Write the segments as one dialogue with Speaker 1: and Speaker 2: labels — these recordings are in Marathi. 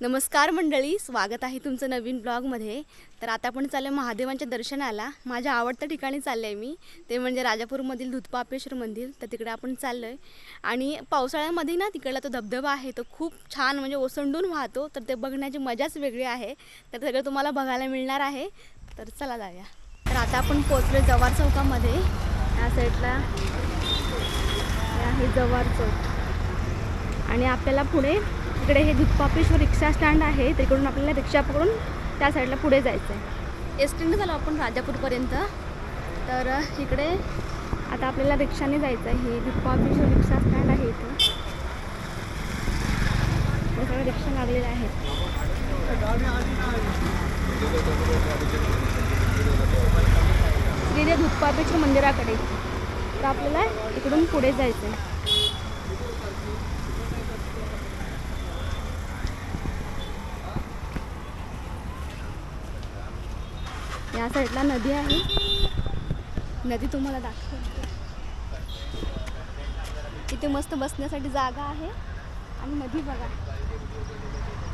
Speaker 1: नमस्कार मंडळी, स्वागत आहे तुमचं नवीन ब्लॉगमध्ये. तर आता आपण चाललो आहे महादेवांच्या दर्शनाला. माझ्या आवडत्या ठिकाणी चालले आहे मी, ते म्हणजे राजापूरमधील दूधपापेश्वर मंदिर. तर तिकडे आपण चाललो आहे आणि पावसाळ्यामध्ये ना तिकडला तो धबधबा आहे तो खूप छान म्हणजे ओसंडून वाहतो. तर ते बघण्याची मजाच वेगळी आहे. तर सगळं तुम्हाला बघायला मिळणार आहे. तर चला जाऊया. तर आता आपण पोहोचलो जव्हार चौकामध्ये. या साईडला आहे जव्हार चौक आणि आपल्याला पुढे इकडे हे दूधपापेश्वर रिक्षा स्टँड आहे. तिकडून आपल्याला रिक्षा पकडून त्या साईडला पुढे जायचं आहे. एस टीने झालो आपण राजापूरपर्यंत. तर इकडे आता आपल्याला रिक्षाने जायचं आहे. हे दूधपापेश्वर रिक्षा स्टँड आहे. इथं सगळ्या रिक्षा लागलेल्या आहेत. श्री दूधपापेश्वर मंदिराकडे. तर आपल्याला इकडून पुढे जायचं आहे. या साईडला नदी आहे. नदी तुम्हाला दाखवते. इथे मस्त बसण्यासाठी जागा आहे आणि नदी बघा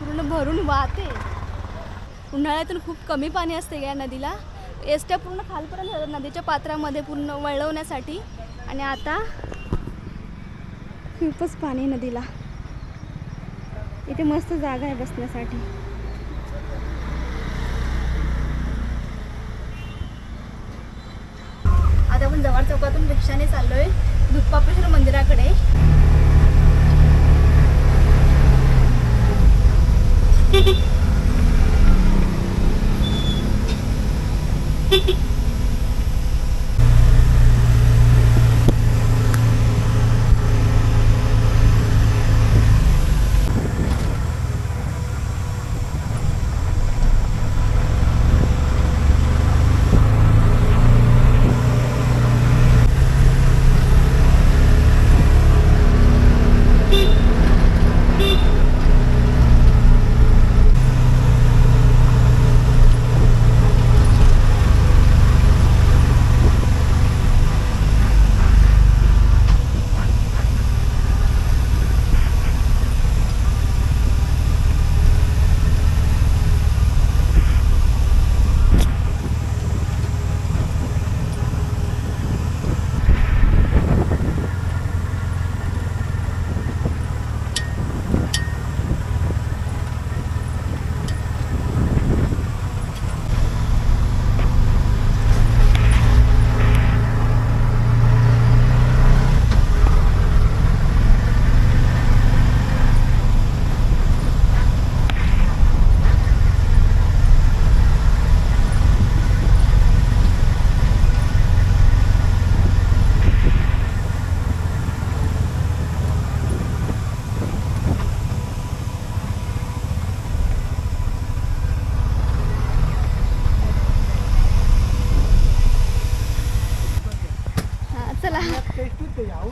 Speaker 1: पूर्ण भरून वाहते. उन्हाळ्यातून खूप कमी पाणी असते या नदीला. एसट्या पूर्ण खालपर्यंत नदीच्या पात्रामध्ये पूर्ण वळवण्यासाठी. आणि आता खूपच पाणी नदीला. इथे मस्त जागा आहे बसण्यासाठी. आता आपण जव्हार चौकातून रिक्षाने चाललोय दूधपापेश्वर मंदिराकडे.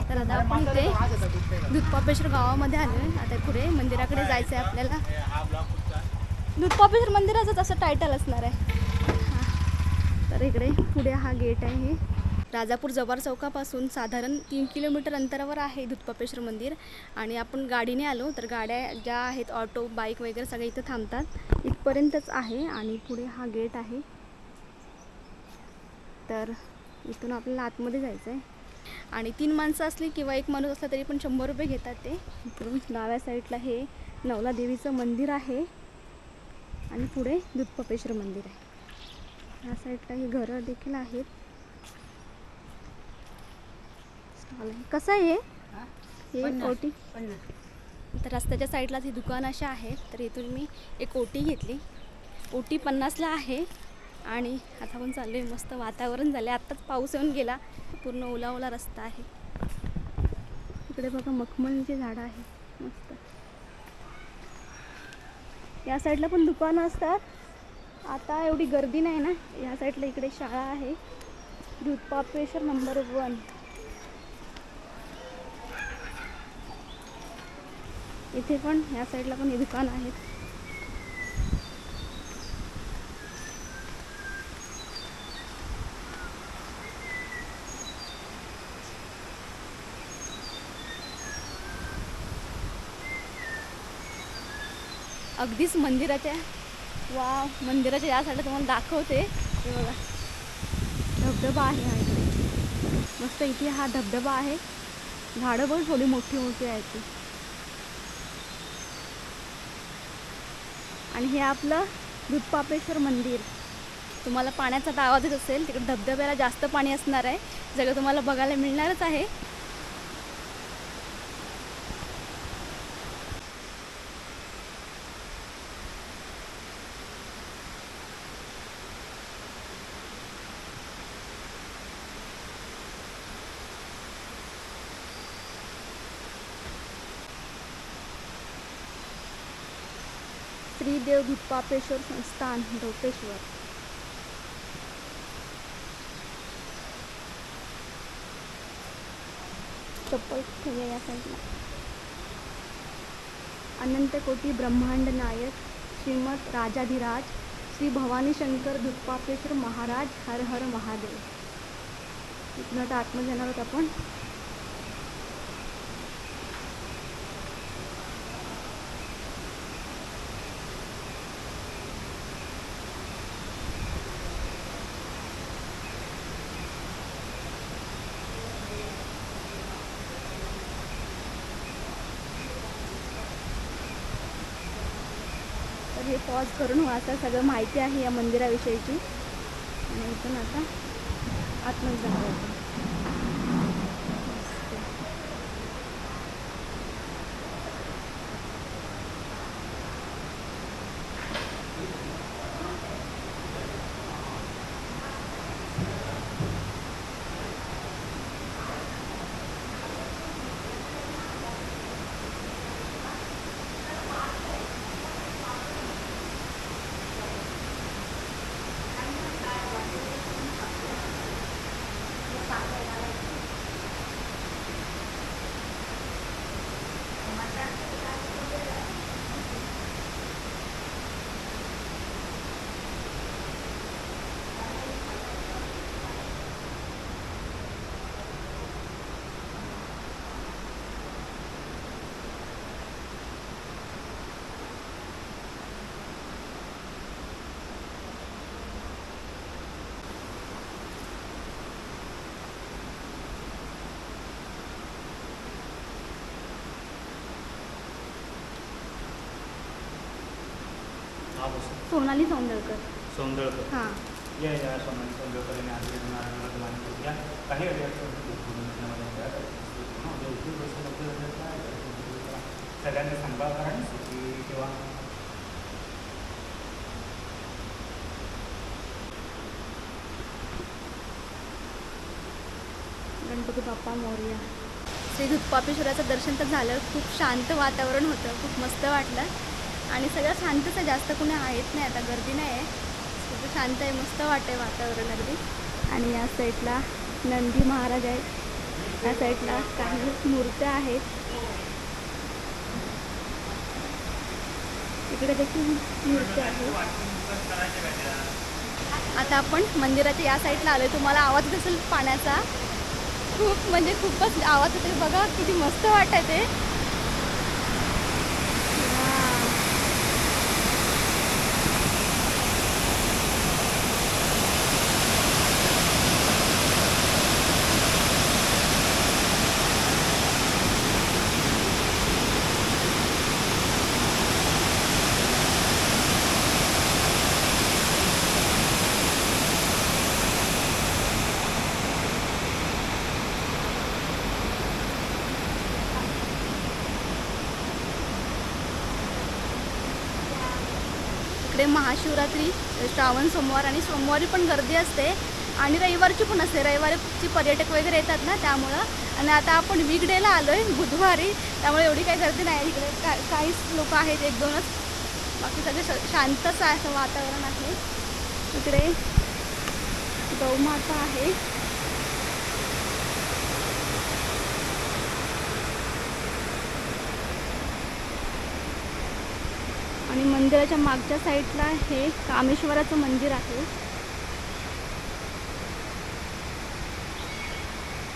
Speaker 1: तर आता आपण इथे दूधपापेश्वर गावामध्ये आलो आहे. आता पुढे मंदिराकडे जायचं आहे आपल्याला. दूधपापेश्वर मंदिराचं तसं टायटल असणार आहे. तर इकडे पुढे हा गेट आहे. राजापूर जव्हार चौकापासून साधारण 3 किलोमीटर अंतरावर आहे दूधपापेश्वर मंदिर. आणि आपण गाडीने आलो तर गाड्या ज्या आहेत ऑटो बाईक वगैरे सगळे इथं थांबतात. इथपर्यंतच आहे आणि पुढे हा गेट आहे. तर इथून आपल्याला आतमध्ये जायचं आहे. आणि 3 माणसं असली किंवा 1 माणूस असला तरी पण 100 रुपये घेतात ते. इकडून डाव्या साईडला हे नवला देवीचं मंदिर आहे आणि पुढे दूधपापेश्वर मंदिर आहे. या साईडला ही घरं देखील आहेत. कसं आहे हे ओटी? तर रस्त्याच्या साईडलाच ही दुकान असे आहेत. तर इथून मी एक ओटी घेतली. ओटी 50ला आहे. आणि आता आपण चाललो आहे. मस्त वातावरण झालं. आत्ताच पाऊस येऊन गेला. पूर्ण ओला ओला रस्ता आहे. इकडे बघा मखमलीची झाडं आहे मस्त. या साईडला पण दुकानं असतात. आता एवढी गर्दी नाही ना. या साईडला इकडे शाळा आहे दूधपापेश्वर नंबर 1. इथे पण या साईडला पण हे दुकान आहेत. अगदीच मंदिराच्या मंदिराच्या या साईडला तुम्हाला दाखवते. हे बघा धबधबा आहे हा इकडे. मस्त इथे हा धबधबा आहे. झाडं पण थोडी मोठी मोठी आहेत ती. आणि हे आपलं दूधपापेश्वर मंदिर. तुम्हाला पाण्याचा आता आवाज येत असेल. तिकडे धबधब्याला जास्त पाणी असणार आहे. सगळं तुम्हाला बघायला मिळणारच आहे. श्रीदेव दूधपापेश्वर संस्थान ढोकेश्वर. चप्पल ठेवूया या साईडला. अनंतकोटी ब्रह्मांड नायक श्रीमद राजाधिराज श्री भवानी शंकर दूधपापेश्वर महाराज हर हर महादेव. इथून आता आतमध्ये जाणार आहोत आपण. तर हे पॉज करून वाचा. सगळं माहिती आहे या मंदिराविषयीची. आणि इथून आता आतमध्ये जाणार होतं. सोनाली सौंदळकर. हां
Speaker 2: या सोनाली सौंदळकर यांनी आज नारायणाला मान्य करून या काही सगळ्यांनी सांभाळ करा आणि सुखी किंवा
Speaker 1: गणपती बाप्पा मोरया. श्री दूधपापेश्वराचं दर्शन तर झालं. खूप शांत वातावरण होतं. खूप मस्त वाटलं. आणि सगळं शांतच आहे. जास्त कुणी आहेत नाही आता. गर्दी नाही आहे. खूप शांत आहे. मस्त वाटते वातावरण अगदी. आणि या साईडला नंदी महाराज आहेत. या साईडला काही मूर्त्या आहेत. इकडे देखील मूर्त्या आहेत. आता आपण मंदिराच्या या साईडला आलोय. तुम्हाला आवाज येत असेल पाण्याचा. खूप म्हणजे खूपच आवाज येते. बघा किती मस्त वाटत ते. इकडे महाशिवरात्री, श्रावण सोमवार आणि सोमवारी पण गर्दी असते आणि रविवारची पण असते. रविवारची पर्यटक वगैरे येतात ना त्यामुळं. आणि आता आपण वीकडेला आलो आहे बुधवारी, त्यामुळे एवढी काही गर्दी नाही. इकडे काहीच लोक आहेत, एक दोनच. बाकी सगळे शांतच आहे वातावरण आहे. इकडे गौमाता आहे. आणि मंदिराच्या मागच्या साईडला हे कामेश्वराचं मंदिर आहे.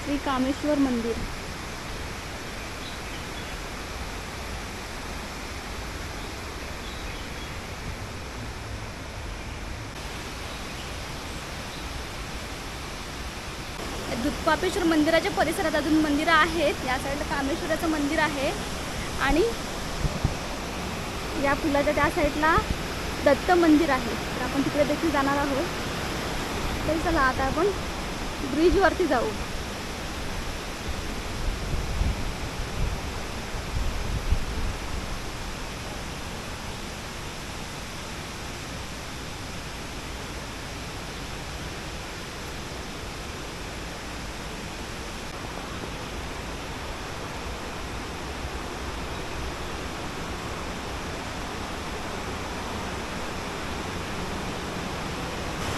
Speaker 1: श्री कामेश्वर मंदिर. दुधपापेश्वर मंदिराच्या परिसरात अजून मंदिरं आहेत. या साईडला कामेश्वराचं मंदिर आहे आणि या पुलाच्या त्या साईडला दत्त मंदिर आहे. तर आपण तिकडे देखील जाणार आहोत. तर चला आता आपण ब्रिजवरती जाऊ.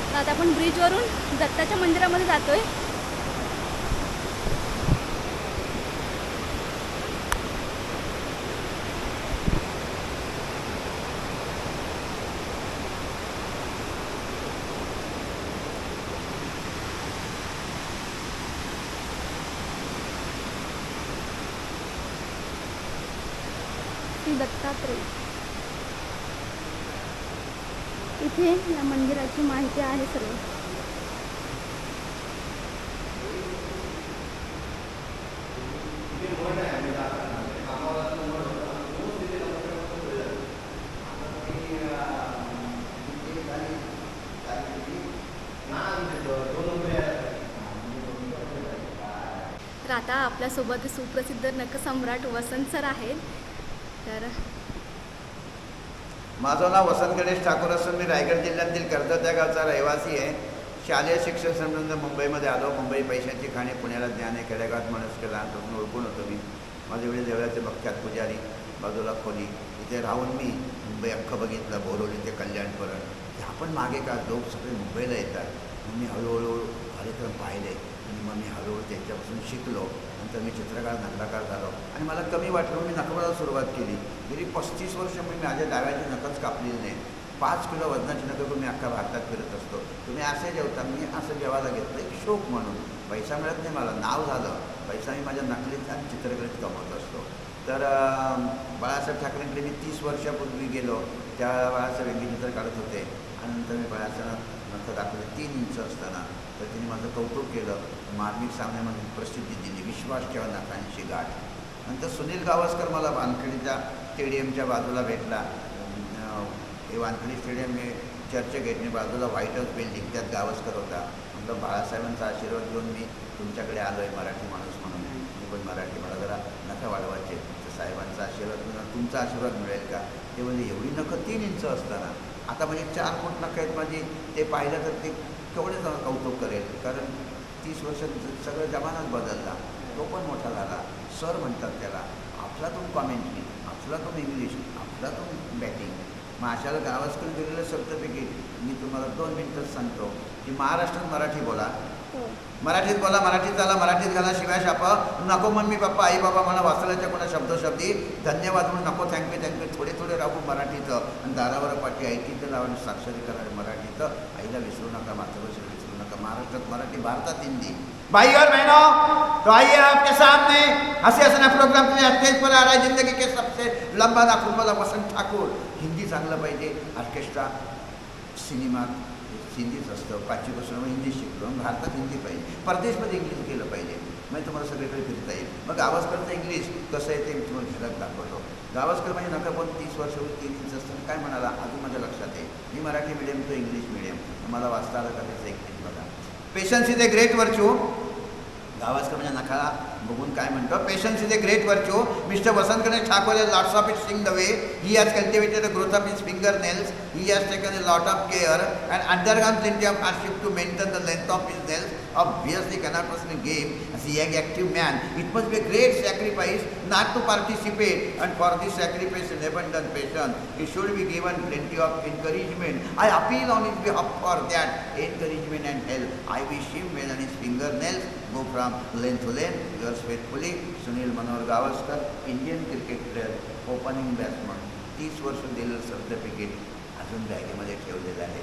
Speaker 1: तर आता आपण ब्रिजवरून दत्ताच्या मंदिरामध्ये जातोय. श्री दत्तात्रय इथे या मंदिराची माहिती आहे सर्व. तर आता आपल्यासोबत सुप्रसिद्ध नटसम्राट वसंत सर आहेत. तर
Speaker 3: माझं नाव वसंत गणेश ठाकूर असून मी रायगड जिल्ह्यातील कर्जत या गावचा रहिवासी आहे. शालेय शिक्षण संबंध मुंबईमध्ये आलो. मुंबई पैशाची खाणी, पुण्याला ज्ञान आहे. खेडेगावात म्हणून लहानपासून ओळखून होतो मी. माझे वडील देवळाचे प्रख्यात पुजारी, बाजूला खोली. इथे राहून मी मुंबई अख्खं बघितलं, बोरवली ते कल्याणपर्यंत. ते आपण मागे का लोक सगळे मुंबईला येतात. मग मी हळूहळू कार्यक्रम पाहिले आणि मग मी हळूहळू त्यांच्यापासून शिकलो. नंतर मी चित्रकार, नकलाकार झालो आणि मला कमी वाटलं. मी नखवाला सुरुवात केली. गेली 35 वर्ष मी माझ्या डाव्याची नखच कापलेली नाही. 5 किलो वजनाची नखं करून मी अख्खा भारतात फिरत असतो. तुम्ही असे जेवता, मी असं जेवायला घेतलं एक शौक म्हणून. पैसा मिळत नाही मला, नाव झालं. पैसा मी माझ्या नकलीत आणि चित्रकलेत कमवत असतो. तर बाळासाहेब ठाकरेंकडे मी 30 वर्षापूर्वी गेलो. त्या बाळासाहेब व्यंगचित्र काढत होते आणि नंतर मी बाळासाहेब नंतर दाखवले 3 इंच असताना. तर तिने माझं कौतुक केलं. मार्मिक सामन्यामध्ये प्रसिद्धी दिली, विश्वास ठेवा नखांची गाठ. नंतर सुनील गावस्कर मला वानखेडीच्या स्टेडियमच्या बाजूला भेटला. हे वानखेडी स्टेडियम हे चर्चगेटने बाजूला व्हाईट हाऊस बिल्डिंग, त्यात गावस्कर होता. म्हटलं बाळासाहेबांचा आशीर्वाद घेऊन मी तुमच्याकडे आलो आहे मराठी माणूस म्हणून. मी पण मराठी, मला जरा नखं वाढवायचे. तर साहेबांचा आशीर्वाद घेऊन तुमचा आशीर्वाद मिळेल का? ते म्हणजे एवढी नखं 3 इंच असताना आता म्हणजे 4 फूट नखं आहेत माझी. ते पाहिलं तर ते केवढे कौतुक करेल. कारण 30 वर्षात सगळं जमानाच बदलला. तो पण मोठा झाला. सर म्हणतात त्याला. अफलातून कॉमेंट्री, अफलातून इंग्लिश, अफलातून बॅटिंग. मग अशाला गावस्कर दिलेलं शब्दपैकी मी तुम्हाला 2 मिनिटच सांगतो की महाराष्ट्रात मराठी बोला, मराठीत बोला, मराठीत चाला, मराठीत घाला, शिवाय शापा नको. मम्मी पप्पा आई बाबा मला वाचल्याच्या कोणा शब्दशब्दी धन्यवाद म्हणून नको, थँक्यू थोडे थोडे राहू मराठीचं. आणि दारावर पाठी ऐकीचं लावून साक्षरी करा मराठीचं. आईला विसरू नका, मातृभाषेला विसरू नका. महाराष्ट्रात मराठी, भारतात हिंदी. भाई और बहनों, तो आइए आपके सामने हंसी हंसना प्रोग्राम के स्टेज पर आ रहा है जिंदगी के सबसे लंबा नाखून वाला वसंत ठाकूर. हिंदी चांगलं पाहिजे. ऑर्केस्ट्रा, सिनेमात हिंदीच असतं. 5वी पासून हिंदी शिकलो. भारतात हिंदी पाहिजे, परदेशमध्ये इंग्लिश केलं पाहिजे. म्हणजे तुम्हाला सगळीकडे फिरता येईल. मग गावस्करचं इंग्लिश कसं आहे ते मी तुम्हाला झलक दाखवतो. गावस्कर म्हणजे नका पण 30 वर्ष 3 इंच असताना काय म्हणाला अजून माझ्या लक्षात आहे. मी मराठी मिडियम, तो इंग्लिश मिडियम. मला वाचता आलं का त्याचं एक बघा. Patience is a great virtue. Gavaskar म्हणजे नखाला बघून काय म्हणतो. Patience is a great virtue. Mister Vasant Ganesh Thakur has lots of it sing the way. He has cultivated the growth of his fingernails. He has taken a lot of care and undergone plenty of hardship to maintain the length of his nails. Obviously cannot person game as a young active man. It must be a great sacrifice not to participate, and for this sacrifice and abundant patience he should be given plenty of encouragement. I appeal on his behalf for that encouragement and help. I wish him well and his fingernails go from length to length. Yours faithfully, Sunil Manohar Gavaskar, Indian cricket player, opening batsman. 30 वर्ष दिलेलं सर्टिफिकेट अजून बॅगेमध्ये ठेवलेलं आहे.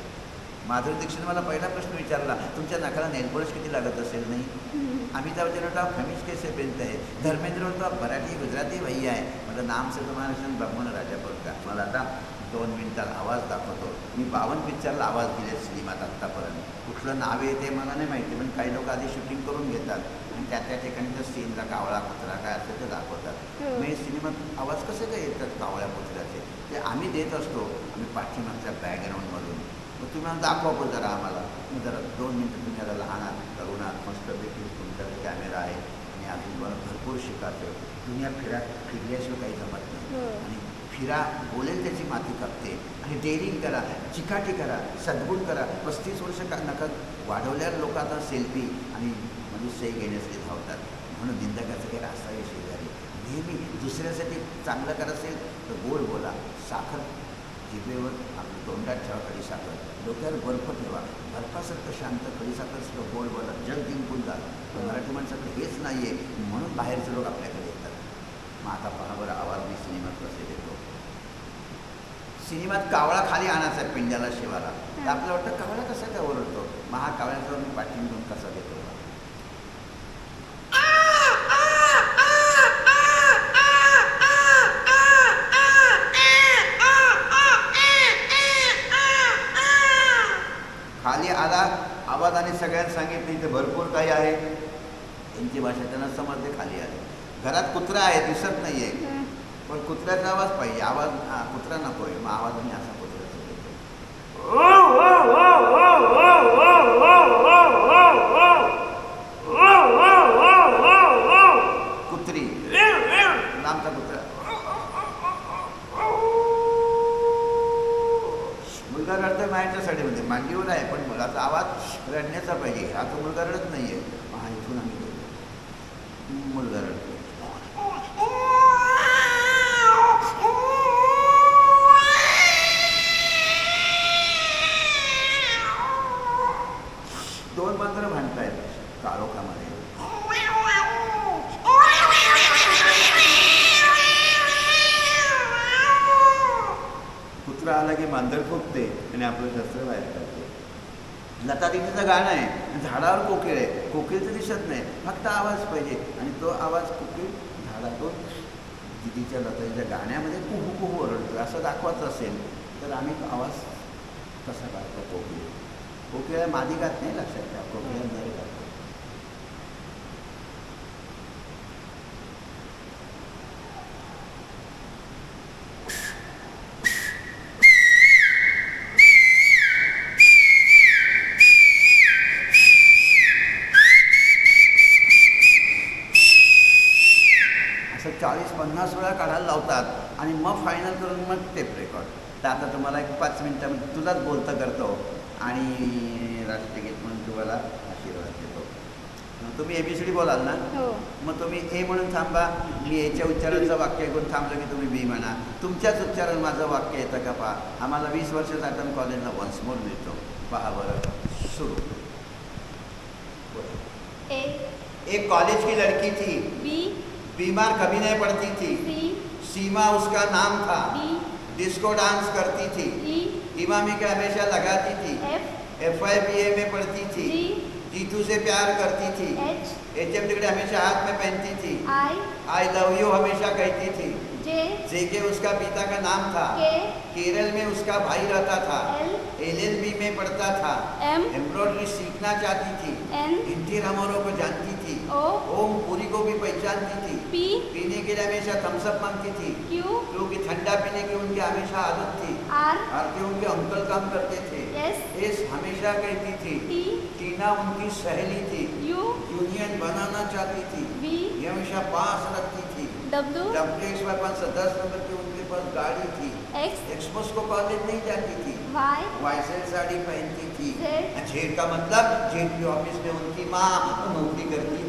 Speaker 3: माधुरी दीक्षित मला पहिला प्रश्न विचारला, तुमच्या नाकाला नेलपॉलिश किती लागत असेल नाही. अमिताभ बच्चन होता खमीज कैसे पहनते हैं. धर्मेंद्र होता मराठी गुजराती भैया आहे. मतलब नाम से तो महाराष्ट्र ब्राह्मण राजा पडता. मला आता 2 मिनिटाला आवाज दाखवतो. मी 52 पिक्चरला आवाज दिले सिनेमात आत्तापर्यंत. कुठलं नाव आहे ते मला नाही माहिती, पण काही लोक आधी शूटिंग करून घेतात आणि त्या ठिकाणी त्या सीनला कावळा कुत्रा काय असेल ते दाखवतात.
Speaker 1: हो.
Speaker 3: मग हे सिनेमात आवाज कसे काय येतात कावळ्या कुत्र्याचे ते आम्ही देत असतो, आम्ही पाठीमागच्या बॅकग्राऊंडमधून. मग तुम्ही मला दाखवा पण जरा आम्हाला. मग जरा 2 मिनटं तुम्ही आता लहान आहात, तरुण आहात, मस्तपैकी तुमच्याकडे कॅमेरा आहे आणि अजून मला भरपूर शिकायचं. दुनिया फिरल्याशिवाय काही जमत नाही.
Speaker 1: हो.
Speaker 3: आणि फिरा, बोलेल त्याची माती कापते. आणि डेअरिंग करा, चिकाटी करा, सद्गुण करा. 35 वर्ष का नका वाढवल्यावर लोक आता सेल्फी आणि म्हणजे सही घेण्यासाठी धावतात. म्हणून निंदकाचं काही असावे शेजारी. नेहमी दुसऱ्यासाठी चांगलं करत असेल तर गोड बोला. साखर जिभेवर आपलं तोंडात ठेवा, खडीसाखर डोक्यावर बर्फ ठेवा. बर्फासारखं शांत, खडीसाखरसारखं गोड बोला. जग जिंकून जा. पण मराठी माणसाकडे हेच नाही आहे, म्हणून बाहेरचे लोक आपल्याकडे येतात. मग आता पहा बरं आवाज मी सिनेमात कसे देतो. सिनेमात कावळा खाली आणायचा पिंड्याला शिवाला, तर आपल्याला वाटतं कावळा कसा काय ओरडतो. मग हा कावळ्याजवळ मी पाठीण घेऊन कसा देतो. खाली आला आवाजाने सगळ्यांना सांगितलं इथे भरपूर काही आहे. त्यांची भाषा त्यांना समजते. खाली आले. घरात कुत्रा आहे, दिसत नाही आहे, पण कुत्र्याचा आवाज पाहिजे. आवाज कुत्रा नको आहे. मग आवाजाने असा कुत्र्याचा देतो. कुत्री, लांबचा कुत्रा. मुलगा रडतोय मायाच्या साडीमध्ये, मांडीवर आहे, पण मुलाचा आवाज रडण्याचा पाहिजे. हा तो मुलगा रडत नाही आहे. हा इथून आम्ही देतो. मुलगा रडतो. दोन मांजरं भांडतायत काळोखामध्ये. कुत्रा आला की मांजर फुकते आणि आपलं शस्त्र बाहेर काढते. लता दीदीचं गाणं आहे, झाडावर कोकिळ आहे. कोकिळ तर दिसत नाही, फक्त आवाज पाहिजे. आणि तो आवाज कोकिळ झाडातून दिदीच्या लताच्या गाण्यामध्ये कुहू कुहू ओरडतो. असं दाखवायचं असेल तर आम्ही तो आवाज कसा काढतो. कोकिळ कोकिळा मादी गात नाही, लक्षात घ्या. कोकिळा नर गातो. असं 40-50 वेळा काढायला लावतात आणि मग फायनल करून मग टेप रेकॉर्ड. तर आता तुम्हाला एक 5 मिनिटामध्ये तुलाच बोलतं करतो आणि राष्ट्रगीत म्हणून तुम्हाला आशीर्वाद देतो. तुम्ही ABCD बोलाल ना,
Speaker 1: हो.
Speaker 3: मग तुम्ही ए म्हणून थांबा. मी एच्या उच्चाराचं वाक्य ऐकून थांबलं की तुम्ही बी म्हणा. तुमच्याच उच्चारण माझं वाक्य येतं का पहा. आम्हाला 20 वर्ष जाताना कॉलेजला वन्स मोर मिळतो. पहा बरं, सुरू.
Speaker 1: ए,
Speaker 3: एक कॉलेज की लड़की थी,
Speaker 1: बी,
Speaker 3: बीमार कभी नहीं पड़ती थी.
Speaker 1: सी,
Speaker 3: सीमा उसका नाम था,
Speaker 1: डी,
Speaker 3: डिस्को डांस करती थी,
Speaker 1: ई,
Speaker 3: इमामी के हमेशा लगाती थी,
Speaker 1: एफ,
Speaker 3: FIBA में पढ़ती थी,
Speaker 1: जी,
Speaker 3: जीतू से प्यार करती थी,
Speaker 1: एच,
Speaker 3: HM डिग्री हमेशा हाथ में पहनती थी,
Speaker 1: आई,
Speaker 3: आई लव यू हमेशा कहती थी.
Speaker 1: जे,
Speaker 3: जेके उसका पिता का नाम था,
Speaker 1: के,
Speaker 3: केरल में उसका भाई रहता था,
Speaker 1: एल,
Speaker 3: LLB में पढ़ता था,
Speaker 1: एम,
Speaker 3: एम्ब्रॉयडरी सीखना चाहती थी,
Speaker 1: एन,
Speaker 3: इंटी रामाराव को जानती थी,
Speaker 1: ओ,
Speaker 3: ओम पुरी को भी पहचानती थी,
Speaker 1: पी,
Speaker 3: पीने के लिए हमेशा थम्सअप मांगती थी,
Speaker 1: क्यू,
Speaker 3: क्योंकि ठंडा पीने की उनकी हमेशा आदत थी.
Speaker 1: आर,
Speaker 3: आरती उनके अंकल काम करते थे.
Speaker 1: एस,
Speaker 3: एस हमेशा कहती थी.
Speaker 1: टी,
Speaker 3: टीना उनकी सहेली थी,
Speaker 1: यू,
Speaker 3: यूनियन बनाना चाहती थी,
Speaker 1: वी,
Speaker 3: ये हमेशा पास रखती थी.
Speaker 1: डब्ल्यू,
Speaker 3: WX510 नंबर की उनके पास गाड़ी थी.
Speaker 1: एक्स,
Speaker 3: एक्सपोस को कॉलेज नहीं जाती थी,
Speaker 1: वाई,
Speaker 3: वाइसेल साड़ी पहनती थी.
Speaker 1: जेड,
Speaker 3: जेड का मतलब जेड की ऑफिस में उनकी माँ नौकरी करती थी.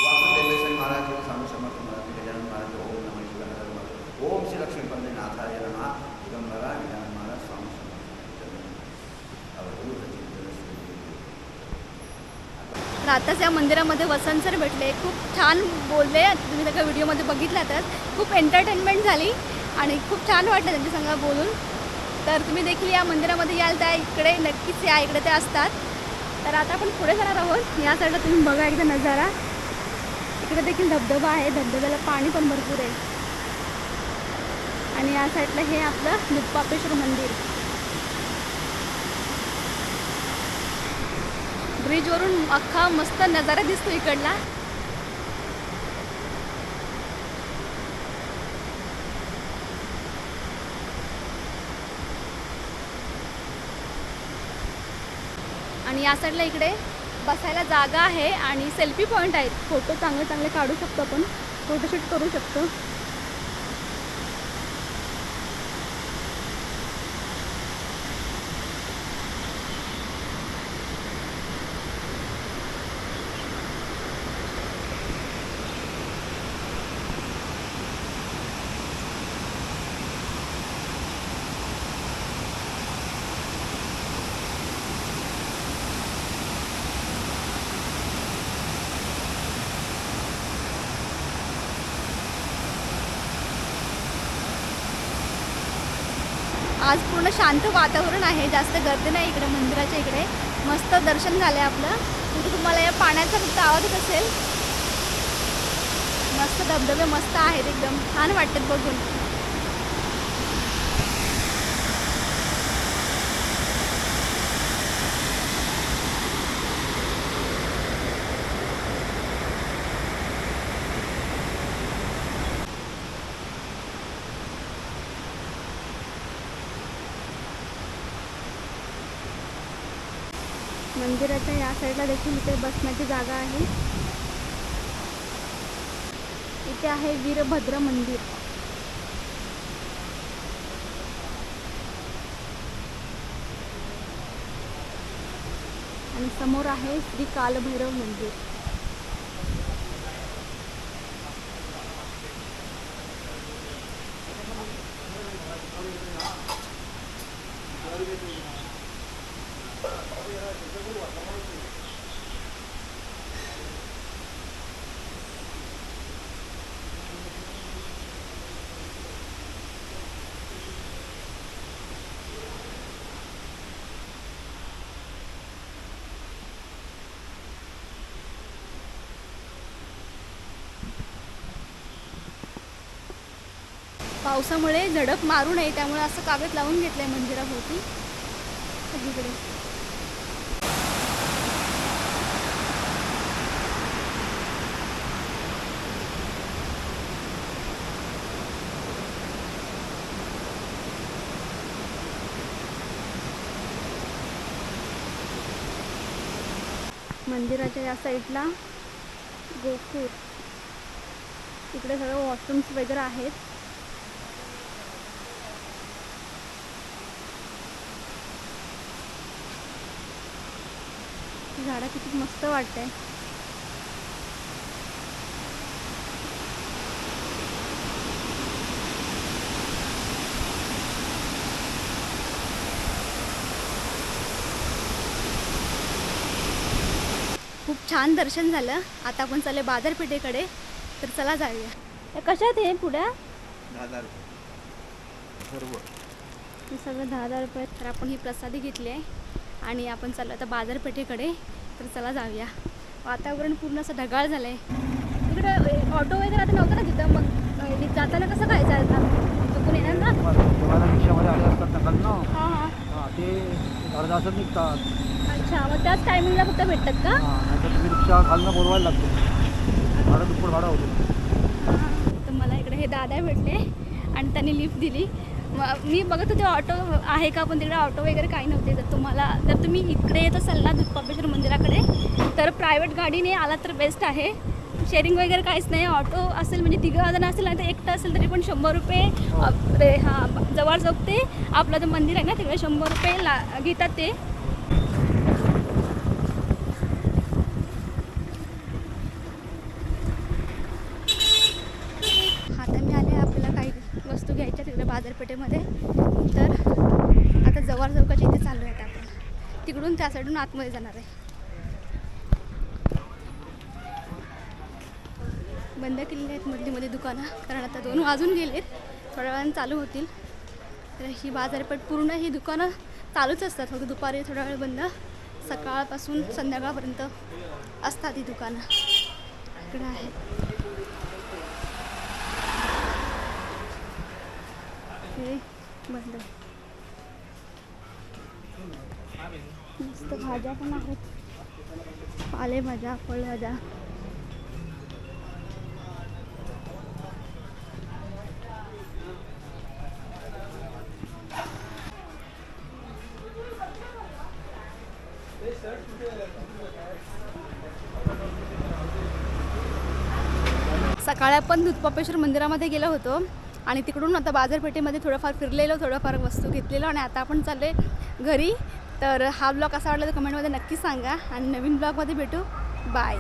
Speaker 3: वासुदेव महाराज, स्वामी समर्थ महाराज, गजानन महाराज, ओम नमः शिवाय, ओम श्री लक्ष्मी पंडित
Speaker 1: आताच या मंदिरामध्ये वसंत सर भेटले, खूप छान बोलले, तुम्ही सगळ्या व्हिडिओमध्ये बघितलातच. खूप एंटरटेनमेंट झाली आणि खूप छान वाटलं त्यांच्या संग बोलून. तर तुम्ही देखील या मंदिरामध्ये याल त्या इकडे नक्कीच या, इकडे ते असतात. तर आता आपण पुढे जाणार आहोत. या साईडला तुम्ही बघा एकदा नजारा, इकडे देखील धबधबा आहे, धबधब्याला पाणी पण भरपूर आहे. आणि या साईडला हे आपलं दुधपापेश्वर मंदिर. ब्रिजवरून अख्खा मस्त नजारा दिसतो इकडला. आणि या साईडला इकडे बसायला जागा आहे आणि सेल्फी पॉईंट आहेत. फोटो चांगले चांगले काढू शकतो आपण, फोटोशूट करू शकतो. आज पूर्ण शांत वातावरण आहे, जास्त गर्दी नाही इकडे मंदिराच्या इकडे. मस्त दर्शन झालं आपलं. तिथे तुम्हाला या पाण्याचा फक्त आवाज येत असेल. मस्त धबधबे मस्त आहेत, एकदम छान वाटतात बघून. मंदिराच्या या साईडला देखील इथे बसण्याची जागा आहे. इथे आहे वीरभद्र मंदिर. आणि समोर आहे श्री कालभैरव मंदिर. पावसामुळे झडप मारू नये त्यामुळे असं कागद लावून घेतलंय मंदिराभोवती सगळीकडे. मंदिराच्या या साईडला गोपूर, इकडे सगळं वॉशरूम्स वगैरे आहेत. झाडं किती मस्त वाटतंय. खूप छान दर्शन झालं. आता आपण चालले बाजारपेठेकडे, तर चला जाऊया. कशात आहे पुढे?
Speaker 3: 10,000 रुपये सर्व.
Speaker 1: हे सगळं 10,000 रुपये. तर आपण ही प्रसादी घेतली आहे आणि आपण चाललो आता बाजारपेठेकडे, तर चला जाऊया. वातावरण पूर्ण असं ढगाळ झालं आहे. तिकडे ऑटो वगैरे आता नव्हतं ना तिथं, मग जाताना कसं खायचं आता? चुकून येणार ना?
Speaker 2: तुम्हाला रिक्षामध्ये आले असतात ना काल ना,
Speaker 1: हां हां
Speaker 2: हां ते अर्धा तासात निघतात.
Speaker 1: अच्छा, मग त्याच टायमिंगला फक्त भेटतात का?
Speaker 2: हां नाहीतर तुम्ही रिक्षा खालनं बोलवायला लागतो, भाडं दुप्पट भाडं होतं.
Speaker 1: तर मला इकडे हे दादा भेटले आणि त्यांनी लिफ्ट दिली. मी बघत होते ऑटो आहे का, पण तिकडे ऑटो वगैरे काही नव्हते. जर तुम्ही इकडे येत असाल ना दुधपापेश्वर मंदिराकडे, तर प्रायव्हेट गाडीने आला तर बेस्ट आहे. शेअरिंग वगैरे काहीच नाही. ऑटो असेल म्हणजे 3 जण असेल नाही तर एकटं असेल तरी पण 100 रुपये. हां, जवळ चौक ते आपलं जे मंदिर आहे ना तिकडे 100 रुपये घेतात ते. आता मी आले आपल्याला काही वस्तू घ्यायच्या तिकडे बाजारपेठेमध्ये. तर आता जवळ चौकाच्या इथे चाललो आहे आपण. तिकडून त्या साईडून आतमध्ये जाणार आहे. बंद केलेली आहेत मधली मध्ये दुकानं, कारण आता 2 वाजून गेलेत, थोड्या वेळाने चालू होतील. तर ही बाजारपेठ पूर्ण ही दुकानं चालूच असतात, फक्त दुपारी थोडा वेळ बंद, सकाळपासून संध्याकाळपर्यंत असतात ही दुकानं. इकडे आहेत हे बंद. मस्त भाज्या पण आहेत, पालेभाज्या, फळभाज्या. सकाळी आपण दूधपापेश्वर मंदिरामध्ये गेलो होतो आणि तिकडून आता बाजारपेठेमध्ये थोडंफार फिरलेलो, थोडंफार वस्तू घेतलेलो आणि आता आपण चालले घरी. तर हा ब्लॉग कसा वाटला तर कमेंटमध्ये नक्की सांगा आणि नवीन ब्लॉगमध्ये भेटू. बाय.